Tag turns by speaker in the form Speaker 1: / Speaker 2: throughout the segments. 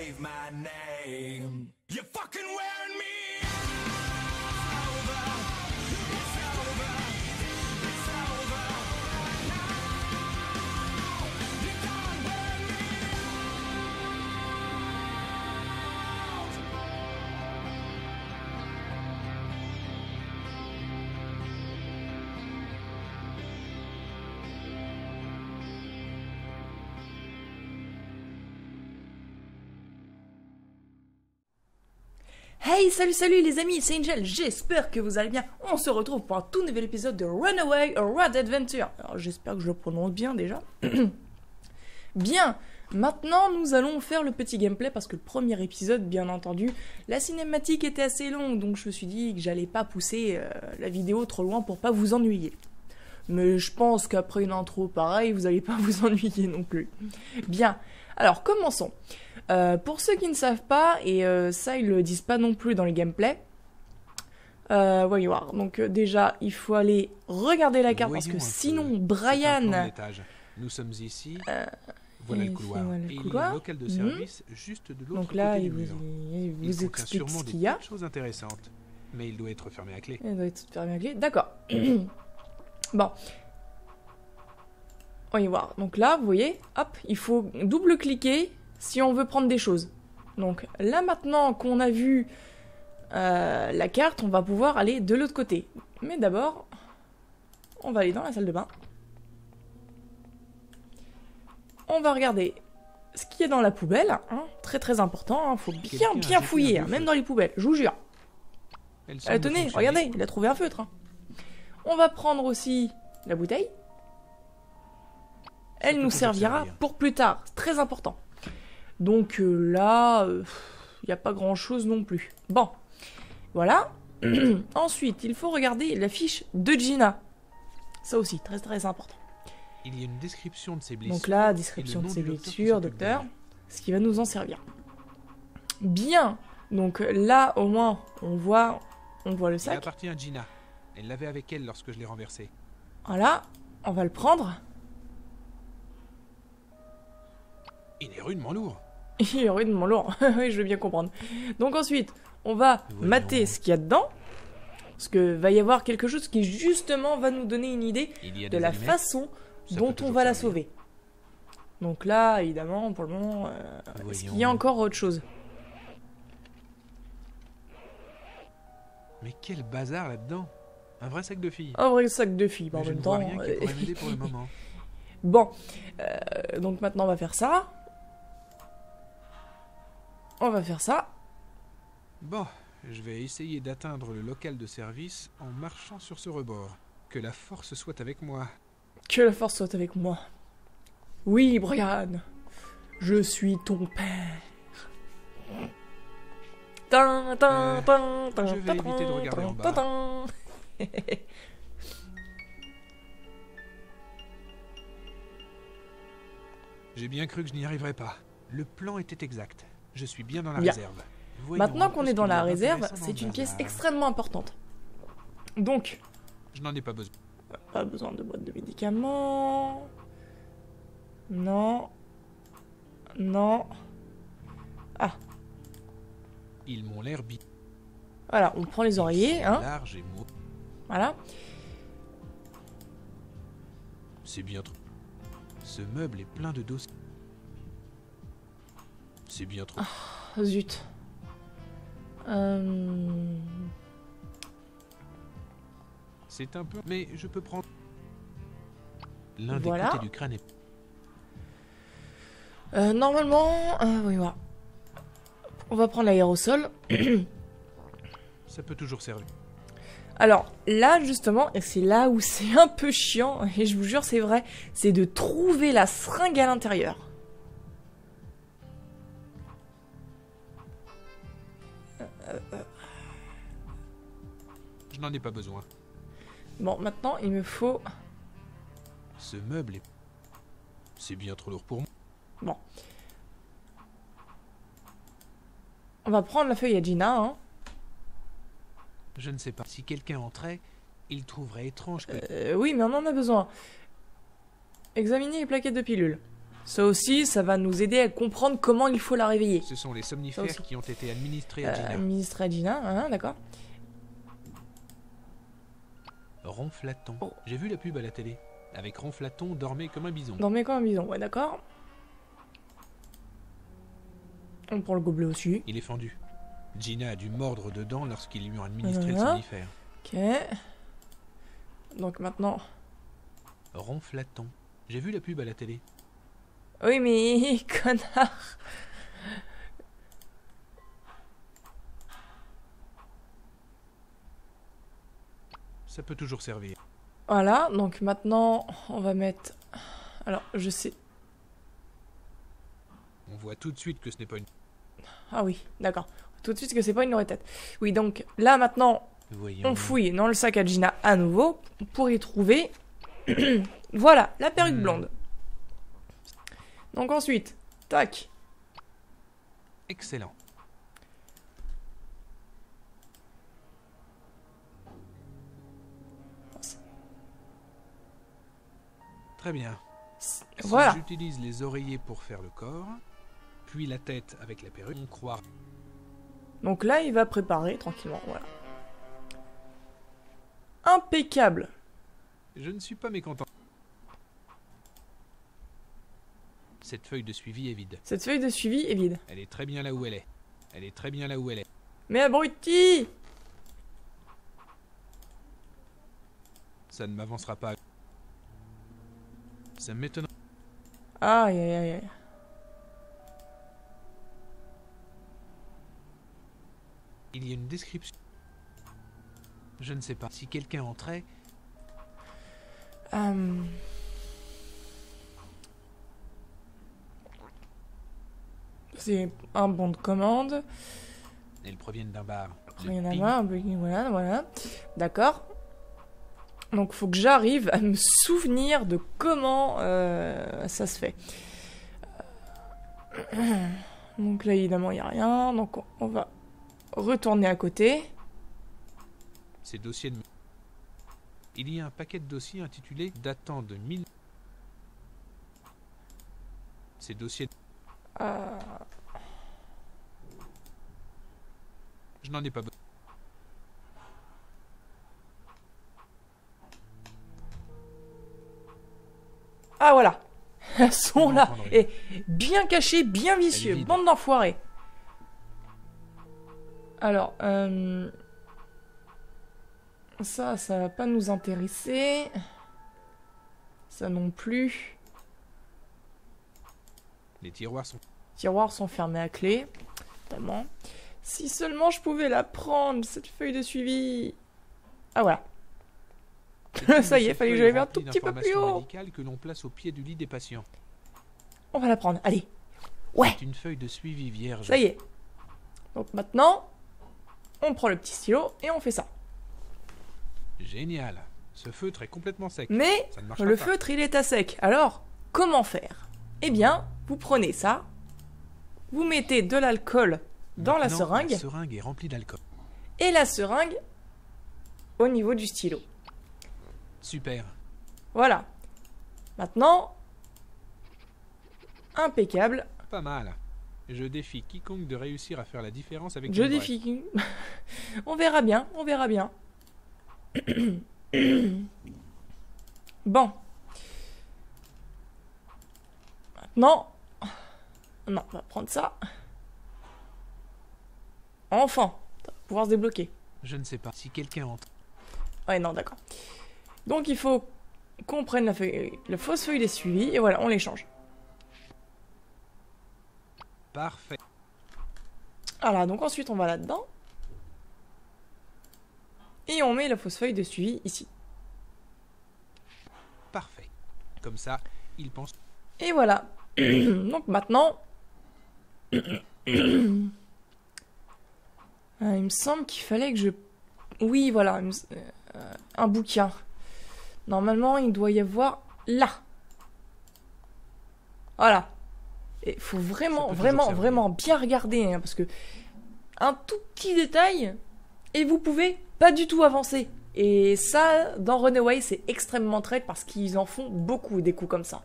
Speaker 1: save my name. You're fucking wearing me over. It's over. It's over right now. You can't wear me
Speaker 2: Hey, salut les amis, c'est Angel, j'espère que vous allez bien. On se retrouve pour un tout nouvel épisode de Runaway Road Adventure. Alors j'espère que je le prononce bien déjà. Bien, maintenant nous allons faire le petit gameplay parce que le premier épisode, bien entendu, la cinématique était assez longue, donc je me suis dit que j'allais pas pousser la vidéo trop loin pour pas vous ennuyer. Mais je pense qu'après une intro pareille, vous allez pas vous ennuyer non plus. Bien, alors commençons. Pour ceux qui ne savent pas, et ça ils le disent pas non plus dans les gameplays, voyons voir. Donc déjà, il faut aller regarder la carte parce que sinon Brian...
Speaker 3: Nous sommes ici, voilà le couloir.
Speaker 2: Voilà le
Speaker 3: et
Speaker 2: couloir.
Speaker 3: il y a un local de service juste de l'autre
Speaker 2: Donc
Speaker 3: côté
Speaker 2: là,
Speaker 3: du
Speaker 2: il
Speaker 3: mur.
Speaker 2: vous explique
Speaker 3: sûrement
Speaker 2: ce
Speaker 3: des
Speaker 2: qu'il y a.
Speaker 3: petites choses intéressantes, mais il doit être fermé à clé.
Speaker 2: Il doit être fermé à clé. D'accord. Bon. Voyons voir. Donc là, vous voyez, hop, il faut double-cliquer si on veut prendre des choses. Donc là, maintenant qu'on a vu la carte, on va pouvoir aller de l'autre côté. Mais d'abord, on va aller dans la salle de bain. On va regarder ce qu'il y a dans la poubelle. Hein. Très très important, il faut bien fouiller, hein, même dans les poubelles, je vous jure. Tenez, regardez, il a trouvé un feutre. Hein. On va prendre aussi la bouteille. Elle nous servira pour plus tard, c'est très important. Donc là, il n'y a pas grand chose non plus. Bon, voilà. Ensuite, il faut regarder la fiche de Gina. Ça aussi, très très important.
Speaker 3: Il y a une description de ses blessures.
Speaker 2: Donc là, description de ses blessures, docteur, ce qui va nous en servir. Bien. Donc là, au moins, on voit le
Speaker 3: Il
Speaker 2: sac.
Speaker 3: appartient à Gina. Elle l'avait avec elle lorsque je l'ai renversé.
Speaker 2: Voilà, on va le prendre.
Speaker 3: Il est rudement lourd.
Speaker 2: Il est rudement lourd, oui, je veux bien comprendre. Donc ensuite, on va mater ce qu'il y a dedans. Parce que va y avoir quelque chose qui justement va nous donner une idée de la façon dont on va la sauver. Donc là, évidemment, pour le moment, est-ce qu'il y a encore autre chose?
Speaker 3: Mais quel bazar là-dedans. Un vrai sac de filles.
Speaker 2: Un vrai sac de filles,
Speaker 3: Mais
Speaker 2: en
Speaker 3: je
Speaker 2: même
Speaker 3: ne
Speaker 2: temps.
Speaker 3: vois rien qui pourrait m'aider pour le moment.
Speaker 2: Bon, donc maintenant on va faire ça. On va faire ça.
Speaker 3: Bon, je vais essayer d'atteindre le local de service en marchant sur ce rebord. Que la force soit avec moi.
Speaker 2: Que la force soit avec moi. Oui, Brian. Je suis ton père.
Speaker 3: Je vais éviter de regarder en bas. J'ai bien cru que je n'y arriverais pas. Le plan était exact. Je suis bien dans la réserve.
Speaker 2: Maintenant qu'on est dans la réserve, c'est une pièce extrêmement importante. Donc,
Speaker 3: je n'en ai pas besoin.
Speaker 2: Pas besoin de boîte de médicaments. Non. Non. Ah.
Speaker 3: Ils m'ont l'air
Speaker 2: Voilà, on prend les oreillers, hein.
Speaker 3: Large et mou.
Speaker 2: Voilà.
Speaker 3: C'est bien trop. Ce meuble est plein de dossiers. C'est bien trop.
Speaker 2: Ah, zut.
Speaker 3: C'est un peu... Mais je peux prendre... L'un des
Speaker 2: voilà.
Speaker 3: côtés du crâne est...
Speaker 2: Normalement... oui, voilà. On va prendre l'aérosol.
Speaker 3: Ça peut toujours servir.
Speaker 2: Alors, là, justement, et c'est là où c'est un peu chiant, et je vous jure, c'est vrai, c'est de trouver la seringue à l'intérieur.
Speaker 3: Je n'en ai pas besoin.
Speaker 2: Bon, maintenant, il me faut...
Speaker 3: Ce meuble est... C'est bien trop lourd pour moi.
Speaker 2: Bon. On va prendre la feuille à Gina, hein.
Speaker 3: Je ne sais pas. Si quelqu'un entrait, il trouverait étrange que...
Speaker 2: Oui, mais on en a besoin. Examiner les plaquettes de pilules. Ça aussi, ça va nous aider à comprendre comment il faut la réveiller.
Speaker 3: Ce sont les
Speaker 2: Ça
Speaker 3: somnifères
Speaker 2: aussi.
Speaker 3: qui ont été administrés à Gina.
Speaker 2: Administrer à Gina, hein, d'accord.
Speaker 3: Ronflaton.
Speaker 2: Oh.
Speaker 3: J'ai vu la pub à la télé. Avec Ronflaton, dormez comme un bison.
Speaker 2: Dormez comme un bison, ouais, d'accord. On prend le gobelet aussi.
Speaker 3: Il est fendu. Gina a dû mordre dedans lorsqu'ils lui ont administré le
Speaker 2: Voilà.
Speaker 3: somnifère.
Speaker 2: Ok. Donc maintenant...
Speaker 3: Ronflaton. J'ai vu la pub à la télé.
Speaker 2: Oui, mais... connard.
Speaker 3: Ça peut toujours servir.
Speaker 2: Voilà, donc maintenant, on va mettre... Alors, je sais...
Speaker 3: On voit tout de suite que ce n'est pas une...
Speaker 2: Ah oui, d'accord. Tout de suite que c'est pas une vraie tête. Oui, donc là maintenant,
Speaker 3: Voyons.
Speaker 2: on fouille dans le sac à Gina à nouveau pour y trouver... voilà, la perruque blonde. Donc ensuite, tac.
Speaker 3: Excellent. Très bien. Si
Speaker 2: Voilà.
Speaker 3: j'utilise les oreillers pour faire le corps, puis la tête avec la perruque, on croit...
Speaker 2: Donc là, il va préparer tranquillement, voilà. Impeccable.
Speaker 3: Je ne suis pas mécontent. Cette feuille de suivi est vide.
Speaker 2: Cette feuille de suivi est vide.
Speaker 3: Elle est très bien là où elle est. Elle est très bien là où elle est.
Speaker 2: Mais abruti!
Speaker 3: Ça ne m'avancera pas. Ça m'étonne.
Speaker 2: Aïe aïe aïe aïe.
Speaker 3: Il y a une description. Je ne sais pas. Si quelqu'un entrait,
Speaker 2: C'est un bon de commande.
Speaker 3: elles proviennent d'un bar. Le
Speaker 2: Rien à
Speaker 3: Pink.
Speaker 2: voir, voilà, voilà. D'accord. Donc faut que j'arrive à me souvenir de comment ça se fait. Donc là évidemment il n'y a rien. Donc on va retourner à côté.
Speaker 3: Ces dossiers de... Il y a un paquet de dossiers intitulé datant de 1000. Ces dossiers...
Speaker 2: Euh,
Speaker 3: Je n'en ai pas besoin.
Speaker 2: Ah voilà. Elles sont là.
Speaker 3: Entendre.
Speaker 2: Et bien cachées, bien vicieux.
Speaker 3: vide.
Speaker 2: Bande d'enfoirés. Alors, ça va pas nous intéresser. Ça non plus.
Speaker 3: Les tiroirs sont...
Speaker 2: Les tiroirs sont fermés à clé. Totalement. Si seulement je pouvais la prendre, cette feuille de suivi. Ah voilà. Ça y est, fallait que j'aille un tout petit peu plus haut.
Speaker 3: médicale que l'on place au pied du lit des patients.
Speaker 2: On va la prendre. Allez. Ouais,
Speaker 3: C'est une feuille de suivi vierge.
Speaker 2: ça y est. Donc maintenant, on prend le petit stylo et on fait ça.
Speaker 3: Génial. Ce feutre est complètement sec.
Speaker 2: Mais
Speaker 3: Ça ne marchera
Speaker 2: le
Speaker 3: pas.
Speaker 2: feutre, il est à sec. Alors, comment faire? Eh bien, vous prenez ça, vous mettez de l'alcool dans la
Speaker 3: Maintenant,
Speaker 2: seringue,
Speaker 3: La seringue est remplie d'alcool.
Speaker 2: et la seringue au niveau du stylo.
Speaker 3: Super.
Speaker 2: Voilà. Maintenant, impeccable.
Speaker 3: Pas mal. Je défie quiconque de réussir à faire la différence avec
Speaker 2: Je
Speaker 3: une vraie.
Speaker 2: défie. On verra bien, on verra bien. Bon. Maintenant, non, on va prendre ça. Enfin, ça va pouvoir se débloquer.
Speaker 3: Je ne sais pas. Si quelqu'un entre...
Speaker 2: Ouais, non, d'accord. Donc il faut qu'on prenne la fausse feuille des suivis et voilà, on les change.
Speaker 3: Parfait.
Speaker 2: Voilà, donc ensuite on va là-dedans. Et on met la fausse feuille de suivi ici.
Speaker 3: Parfait. Comme ça, il pense...
Speaker 2: Et voilà. Donc maintenant... il me semble qu'il fallait que je... Oui, voilà. Un bouquin. Normalement, il doit y avoir là. Voilà. Et faut
Speaker 3: Ça
Speaker 2: vraiment,
Speaker 3: peut
Speaker 2: vraiment,
Speaker 3: toujours servir.
Speaker 2: vraiment bien regarder. Hein, parce que un tout petit détail, et vous pouvez pas du tout avancer. Et ça, dans Runaway, c'est extrêmement traite parce qu'ils en font beaucoup des coups comme ça.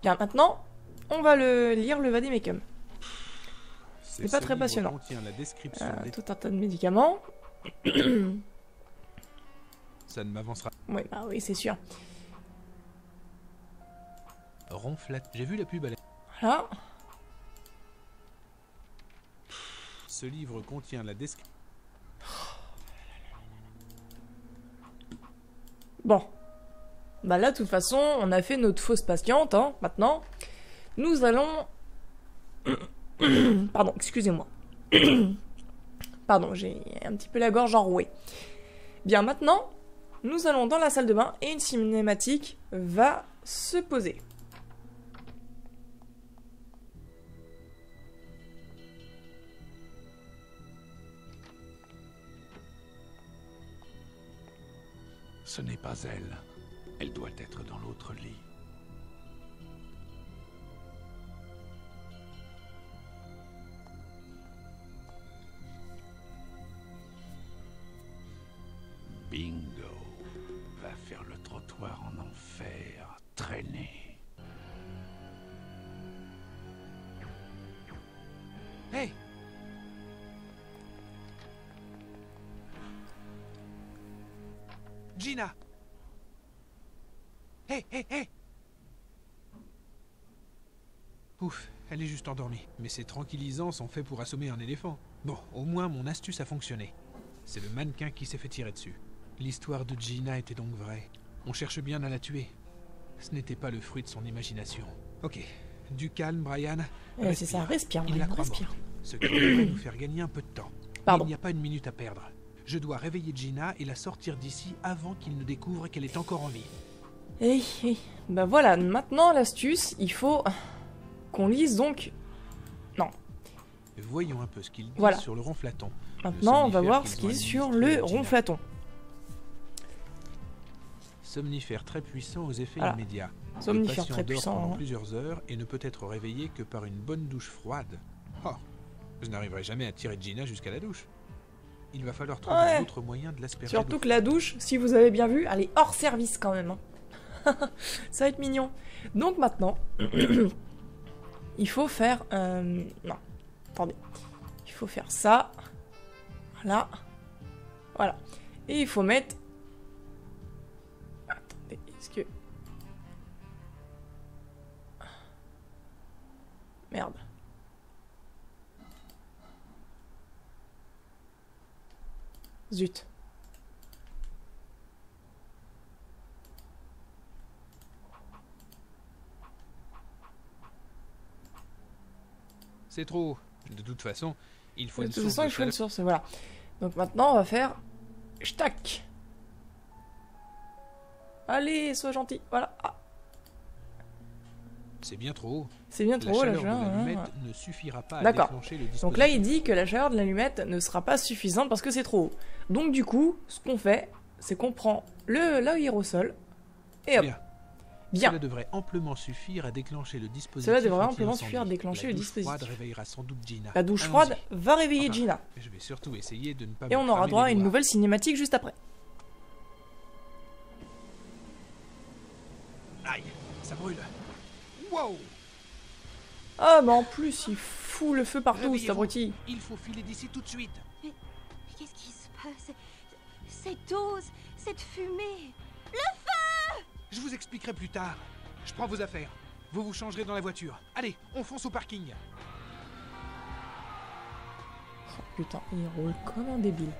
Speaker 2: Bien, maintenant, on va lire le vademecum. C'est pas
Speaker 3: ce
Speaker 2: très
Speaker 3: livre
Speaker 2: passionnant.
Speaker 3: contient la description des...
Speaker 2: Tout un tas de médicaments.
Speaker 3: Ça ne m'avancera.
Speaker 2: Oui, bah oui, c'est sûr.
Speaker 3: Ronflette. J'ai vu la pub à la...
Speaker 2: Voilà.
Speaker 3: Ce livre contient la description...
Speaker 2: Bon. Bah là, de toute façon, on a fait notre fausse patiente, hein. Maintenant, nous allons... Pardon, excusez-moi. Pardon, j'ai un petit peu la gorge enrouée. Bien, maintenant, nous allons dans la salle de bain et une cinématique va se poser.
Speaker 1: Ce n'est pas elle. Elle doit être dans l'autre lit. Bingo. Va faire le trottoir en enfer. Traîner.
Speaker 3: Hey! Gina! Hé, hé, hé! Ouf, elle est juste endormie. Mais ces tranquillisants sont faits pour assommer un éléphant. Bon, au moins mon astuce a fonctionné. C'est le mannequin qui s'est fait tirer dessus. L'histoire de Gina était donc vraie. On cherche bien à la tuer. Ce n'était pas le fruit de son imagination. Ok, du calme, Brian.
Speaker 2: C'est ça, respire,
Speaker 3: Il la
Speaker 2: Brian,
Speaker 3: croit
Speaker 2: respire.
Speaker 3: morte. Ce qui devrait nous faire gagner un peu de temps.
Speaker 2: Pardon.
Speaker 3: Il n'y a pas une minute à perdre. Je dois réveiller Gina et la sortir d'ici avant qu'il ne découvre qu'elle est encore en vie.
Speaker 2: Bah voilà, maintenant l'astuce, il faut qu'on lise donc... Non,
Speaker 3: Voyons un peu ce qu'il dit
Speaker 2: Voilà.
Speaker 3: sur le ronflaton.
Speaker 2: maintenant on va
Speaker 3: somnifère
Speaker 2: voir
Speaker 3: qu'ils
Speaker 2: ce
Speaker 3: ont
Speaker 2: qu'il est sur
Speaker 3: administré
Speaker 2: le
Speaker 3: à Gina.
Speaker 2: ronflaton.
Speaker 3: Somnifère très puissant aux effets
Speaker 2: Voilà.
Speaker 3: immédiats.
Speaker 2: Somnifère
Speaker 3: Le patient
Speaker 2: très
Speaker 3: dort
Speaker 2: puissant,
Speaker 3: pendant
Speaker 2: hein.
Speaker 3: plusieurs heures et ne peut être réveillé que par une bonne douche froide. Oh, je n'arriverai jamais à tirer Gina jusqu'à la douche. Il va falloir trouver
Speaker 2: Ouais.
Speaker 3: un autre moyen de l'asperger.
Speaker 2: Surtout
Speaker 3: d'eau
Speaker 2: que la douche, si vous avez bien vu, elle est hors service quand même. hein. Ça va être mignon. Donc maintenant, il faut faire... Non, attendez. Il faut faire ça. Voilà. Voilà. Et il faut mettre... Attendez, est-ce que... Merde. Zut.
Speaker 3: C'est trop. De toute façon, il faut
Speaker 2: De
Speaker 3: une
Speaker 2: toute
Speaker 3: source
Speaker 2: façon,
Speaker 3: de
Speaker 2: il faut une
Speaker 3: chaleur.
Speaker 2: source, voilà. Donc maintenant, on va faire... Shtack. Allez, sois gentil. Voilà. Ah,
Speaker 3: C'est bien trop haut.
Speaker 2: c'est bien
Speaker 3: La
Speaker 2: trop, là,
Speaker 3: chaleur de
Speaker 2: je...
Speaker 3: l'allumette ne suffira pas à
Speaker 2: D'accord.
Speaker 3: déclencher le dispositif.
Speaker 2: Donc là, il dit que la chaleur de l'allumette ne sera pas suffisante parce que c'est trop haut. Donc du coup, ce qu'on fait, c'est qu'on prend l'aérosol et hop.
Speaker 3: Bien.
Speaker 2: Bien.
Speaker 3: Cela devrait amplement suffire à déclencher le dispositif.
Speaker 2: Cela devrait amplement
Speaker 3: anti-incendie.
Speaker 2: suffire à déclencher
Speaker 3: La
Speaker 2: le
Speaker 3: douche
Speaker 2: dispositif.
Speaker 3: froide réveillera sans doute Gina.
Speaker 2: La douche
Speaker 3: Allons-y.
Speaker 2: froide va réveiller
Speaker 3: Enfin,
Speaker 2: Gina.
Speaker 3: Je vais surtout essayer de ne pas
Speaker 2: Et
Speaker 3: me
Speaker 2: on aura
Speaker 3: cramer
Speaker 2: droit à
Speaker 3: les
Speaker 2: une
Speaker 3: doigts.
Speaker 2: nouvelle cinématique juste après.
Speaker 3: Aïe, ça brûle. Wow!
Speaker 2: Ah, mais en plus, il fout le feu partout, cet
Speaker 3: Réveillez-vous.
Speaker 2: abruti.
Speaker 3: Il faut filer d'ici tout de suite.
Speaker 4: Mais qu'est-ce qui se passe? Cette dose, cette fumée.
Speaker 3: Je vous expliquerai plus tard. Je prends vos affaires. Vous vous changerez dans la voiture. Allez, on fonce au parking.
Speaker 2: Oh, putain, il roule comme un débile.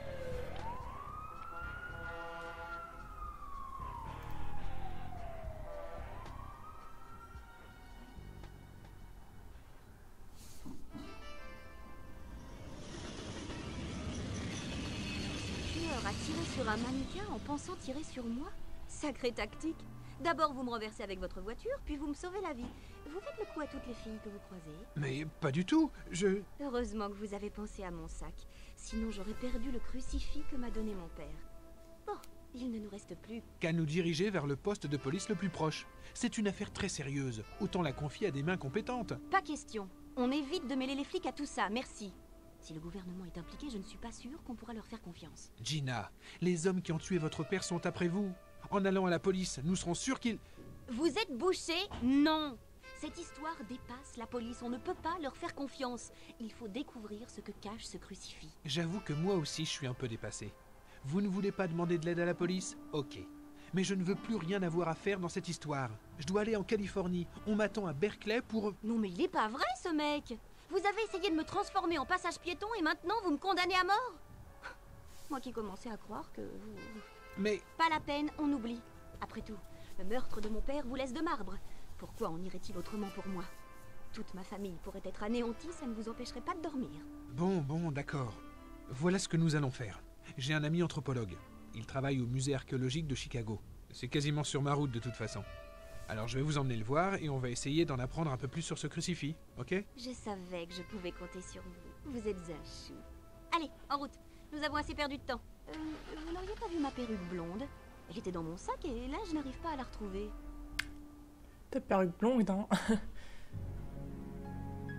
Speaker 4: Tueur a tiré sur un mannequin en pensant tirer sur moi? Sacrée tactique. D'abord vous me renversez avec votre voiture, puis vous me sauvez la vie. Vous faites le coup à toutes les filles que vous croisez.
Speaker 3: Mais pas du tout.
Speaker 4: Heureusement que vous avez pensé à mon sac. Sinon j'aurais perdu le crucifix que m'a donné mon père. Bon, il ne nous reste plus.
Speaker 3: Qu'à nous diriger vers le poste de police le plus proche. C'est une affaire très sérieuse. Autant la confier à des mains compétentes.
Speaker 4: Pas question. On évite de mêler les flics à tout ça, merci. Si le gouvernement est impliqué, je ne suis pas sûre qu'on pourra leur faire confiance.
Speaker 3: Gina, les hommes qui ont tué votre père sont après vous. En allant à la police, nous serons sûrs qu'ils...
Speaker 4: Vous êtes bouché? Non. Cette histoire dépasse la police, on ne peut pas leur faire confiance. Il faut découvrir ce que cache ce crucifix.
Speaker 3: J'avoue que moi aussi je suis un peu dépassé. Vous ne voulez pas demander de l'aide à la police? Ok. Mais je ne veux plus rien avoir à faire dans cette histoire. Je dois aller en Californie. On m'attend à Berkeley pour...
Speaker 4: Non mais il est pas vrai ce mec! Vous avez essayé de me transformer en passage piéton et maintenant vous me condamnez à mort? Moi qui commençais à croire que vous...
Speaker 3: Mais...
Speaker 4: Pas la peine, on oublie. Après tout, le meurtre de mon père vous laisse de marbre. Pourquoi en irait-il autrement pour moi? Toute ma famille pourrait être anéantie, ça ne vous empêcherait pas de dormir.
Speaker 3: Bon, d'accord. Voilà ce que nous allons faire. J'ai un ami anthropologue. Il travaille au musée archéologique de Chicago. C'est quasiment sur ma route de toute façon. Alors je vais vous emmener le voir et on va essayer d'en apprendre un peu plus sur ce crucifix, ok?
Speaker 4: Je savais que je pouvais compter sur vous. Vous êtes un chou. Allez, en route. Nous avons assez perdu de temps. Vous n'auriez pas vu ma perruque blonde? Elle était dans mon sac et là je n'arrive pas à la retrouver.
Speaker 2: Ta perruque blonde, hein.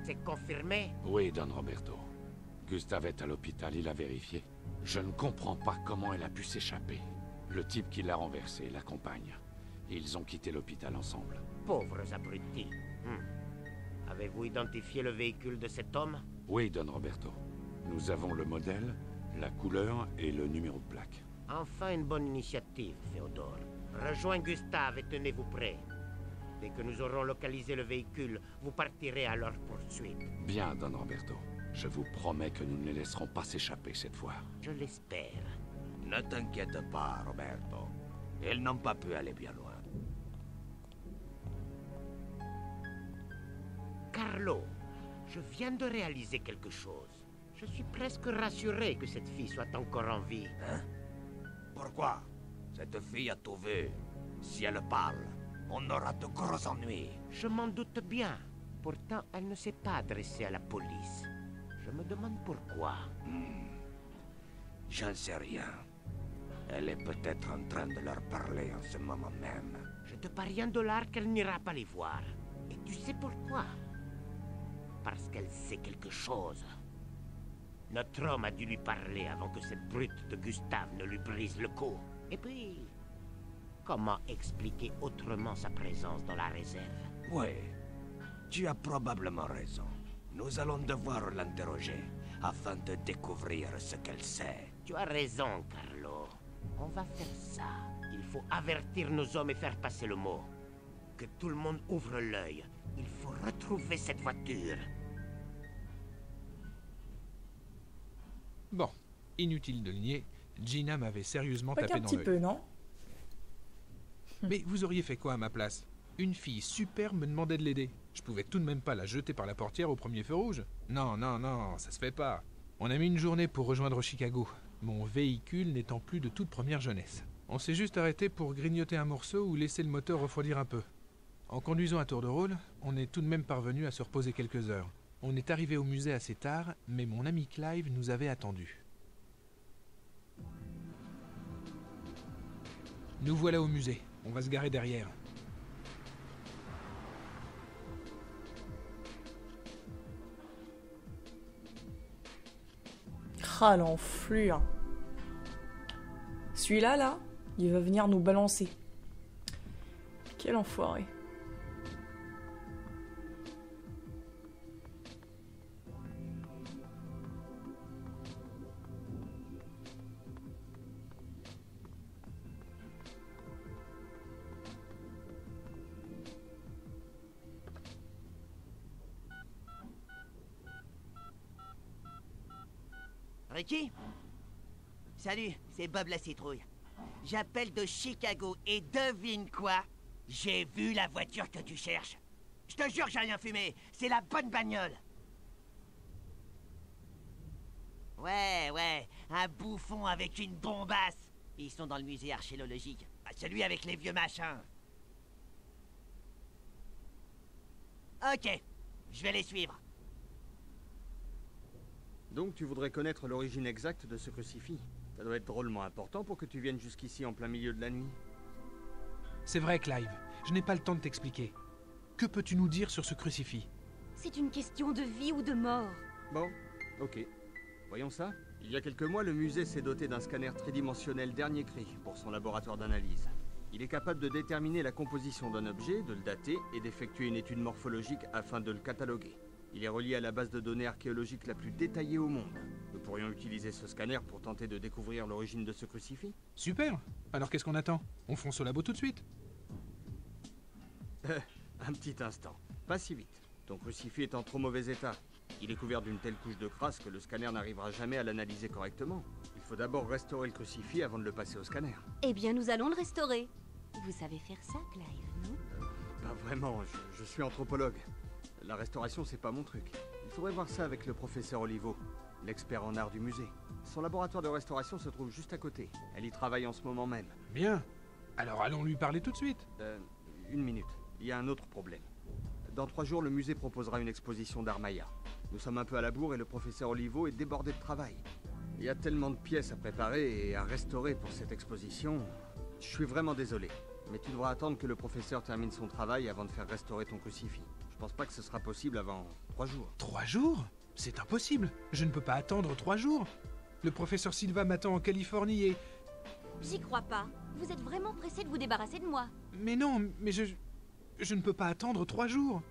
Speaker 5: C'est confirmé?
Speaker 1: Oui, Don Roberto. Gustave est à l'hôpital, il a vérifié. Je ne comprends pas comment elle a pu s'échapper. Le type qui l'a renversée l'accompagne. Ils ont quitté l'hôpital ensemble.
Speaker 5: Pauvres abrutis. Avez-vous identifié le véhicule de cet homme?
Speaker 1: Oui, Don Roberto. Nous avons le modèle, la couleur et le numéro de plaque.
Speaker 5: Enfin une bonne initiative, Théodore. Rejoins Gustave et tenez-vous prêts. Dès que nous aurons localisé le véhicule, vous partirez à leur poursuite.
Speaker 1: Bien, Don Roberto. Je vous promets que nous ne les laisserons pas s'échapper cette fois.
Speaker 5: Je l'espère.
Speaker 6: Ne t'inquiète pas, Roberto. Ils n'ont pas pu aller bien loin.
Speaker 5: Carlo, je viens de réaliser quelque chose. Je suis presque rassuré que cette fille soit encore en vie.
Speaker 6: Hein? Pourquoi? Cette fille a tout vu. Si elle parle, on aura de gros ennuis.
Speaker 5: Je m'en doute bien. Pourtant, elle ne s'est pas adressée à la police. Je me demande pourquoi.
Speaker 6: J'en sais rien. Elle est peut-être en train de leur parler en ce moment même.
Speaker 5: Je te parie $1 qu'elle n'ira pas les voir. Et tu sais pourquoi? Parce qu'elle sait quelque chose. Notre homme a dû lui parler avant que cette brute de Gustave ne lui brise le cou. Et puis, comment expliquer autrement sa présence dans la réserve?
Speaker 6: Oui, tu as probablement raison. Nous allons devoir l'interroger afin de découvrir ce qu'elle sait.
Speaker 5: Tu as raison, Carlo. On va faire ça. Il faut avertir nos hommes et faire passer le mot. Que tout le monde ouvre l'œil. Il faut retrouver cette voiture.
Speaker 3: Bon, inutile de le nier, Gina m'avait sérieusement
Speaker 2: Pas
Speaker 3: tapé
Speaker 2: qu'un
Speaker 3: dans
Speaker 2: petit
Speaker 3: l'œil.
Speaker 2: peu, non?
Speaker 3: Mais vous auriez fait quoi à ma place? Une fille super me demandait de l'aider. Je pouvais tout de même pas la jeter par la portière au premier feu rouge. Non, ça se fait pas. On a mis une journée pour rejoindre Chicago, mon véhicule n'étant plus de toute première jeunesse. On s'est juste arrêté pour grignoter un morceau ou laisser le moteur refroidir un peu. En conduisant à tour de rôle, on est tout de même parvenu à se reposer quelques heures. On est arrivé au musée assez tard, mais mon ami Clive nous avait attendus. Nous voilà au musée. On va se garer derrière.
Speaker 2: Ah, l'enflure. Celui-là, là, il va venir nous balancer. Quel enfoiré.
Speaker 7: Ricky? Salut, c'est Bob la citrouille. J'appelle de Chicago et devine quoi? J'ai vu la voiture que tu cherches. Je te jure que j'ai rien fumé. C'est la bonne bagnole. Ouais, un bouffon avec une bombasse. Ils sont dans le musée archéologique. Celui avec les vieux machins. Ok, je vais les suivre.
Speaker 8: Donc tu voudrais connaître l'origine exacte de ce crucifix. Ça doit être drôlement important pour que tu viennes jusqu'ici en plein milieu de la nuit.
Speaker 3: C'est vrai, Clive. Je n'ai pas le temps de t'expliquer. Que peux-tu nous dire sur ce crucifix?
Speaker 4: C'est une question de vie ou de mort.
Speaker 8: Bon, ok. Voyons ça. Il y a quelques mois, le musée s'est doté d'un scanner tridimensionnel dernier cri pour son laboratoire d'analyse. Il est capable de déterminer la composition d'un objet, de le dater et d'effectuer une étude morphologique afin de le cataloguer. Il est relié à la base de données archéologiques la plus détaillée au monde. Nous pourrions utiliser ce scanner pour tenter de découvrir l'origine de ce crucifix.
Speaker 3: Super. Alors qu'est-ce qu'on attend? On fonce au labo tout de suite.
Speaker 8: Un petit instant. Pas si vite. Ton crucifix est en trop mauvais état. Il est couvert d'une telle couche de crasse que le scanner n'arrivera jamais à l'analyser correctement. Il faut d'abord restaurer le crucifix avant de le passer au scanner.
Speaker 4: Eh bien, nous allons le restaurer. Vous savez faire ça, Clive, non?
Speaker 8: Pas vraiment, je suis anthropologue. La restauration, c'est pas mon truc. Il faudrait voir ça avec le professeur Olivo, l'expert en art du musée. Son laboratoire de restauration se trouve juste à côté. Elle y travaille en ce moment même.
Speaker 3: Bien. Alors allons lui parler tout de suite.
Speaker 8: Une minute. Il y a un autre problème. Dans 3 jours, le musée proposera une exposition d'art maya. Nous sommes un peu à la bourre et le professeur Olivo est débordé de travail. Il y a tellement de pièces à préparer et à restaurer pour cette exposition. Je suis vraiment désolé. Mais tu devras attendre que le professeur termine son travail avant de faire restaurer ton crucifix. Je pense pas que ce sera possible avant 3 jours.
Speaker 3: 3 jours? C'est impossible. Je ne peux pas attendre 3 jours. Le professeur Silva m'attend en Californie et...
Speaker 4: J'y crois pas. Vous êtes vraiment pressé de vous débarrasser de moi.
Speaker 3: Mais non, mais je ne peux pas attendre 3 jours.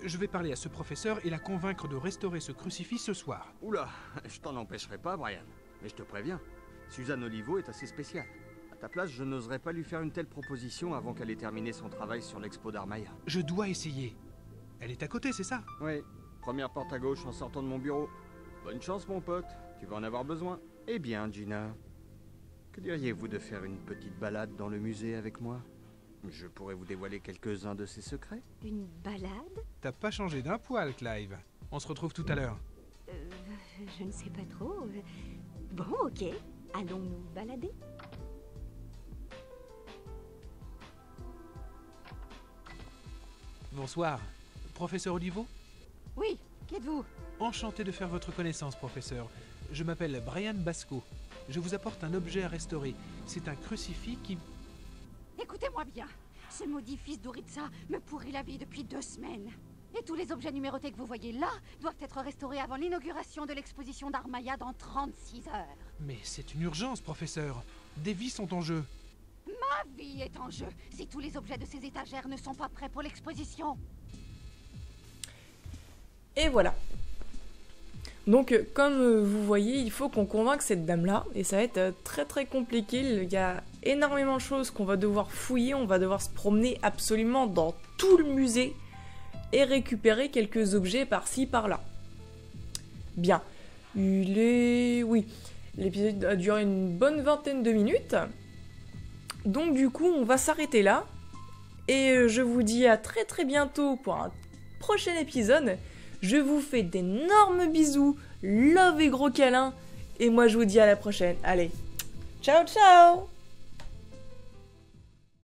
Speaker 3: Je vais parler à ce professeur et la convaincre de restaurer ce crucifix ce soir.
Speaker 8: Oula, je t'en empêcherai pas, Brian. Mais je te préviens, Suzanne Olivo est assez spéciale. À ta place, je n'oserais pas lui faire une telle proposition avant qu'elle ait terminé son travail sur l'expo d'art maya.
Speaker 3: Je dois essayer. Elle est à côté, c'est ça?
Speaker 8: Oui, première porte à gauche en sortant de mon bureau. Bonne chance, mon pote, tu vas en avoir besoin. Eh bien, Gina, que diriez-vous de faire une petite balade dans le musée avec moi? Je pourrais vous dévoiler quelques-uns de ses secrets.
Speaker 4: Une balade?
Speaker 3: T'as pas changé d'un poil, Clive. On se retrouve tout à l'heure.
Speaker 4: Je ne sais pas trop. Bon, ok. Allons nous balader?
Speaker 3: Bonsoir. Professeur Olivo?
Speaker 9: Oui, qui êtes-vous?
Speaker 3: Enchanté de faire votre connaissance, professeur. Je m'appelle Brian Basco. Je vous apporte un objet à restaurer. C'est un crucifix qui...
Speaker 9: Écoutez-moi bien. Ce maudit fils d'Uritsa me pourrit la vie depuis 2 semaines. Et tous les objets numérotés que vous voyez là doivent être restaurés avant l'inauguration de l'exposition d'art maya dans 36 heures.
Speaker 3: Mais c'est une urgence, professeur. Des vies sont en jeu.
Speaker 9: Ma vie est en jeu si tous les objets de ces étagères ne sont pas prêts pour l'exposition.
Speaker 2: Et voilà. Donc, comme vous voyez, il faut qu'on convainque cette dame-là. Et ça va être très très compliqué. Il y a énormément de choses qu'on va devoir fouiller. On va devoir se promener absolument dans tout le musée. Et récupérer quelques objets par-ci, par-là. Bien. Oui. L'épisode a duré une bonne vingtaine de minutes. Donc du coup, on va s'arrêter là. Et je vous dis à très très bientôt pour un prochain épisode. Je vous fais d'énormes bisous, love et gros câlins. Et moi je vous dis à la prochaine. Allez, ciao ciao!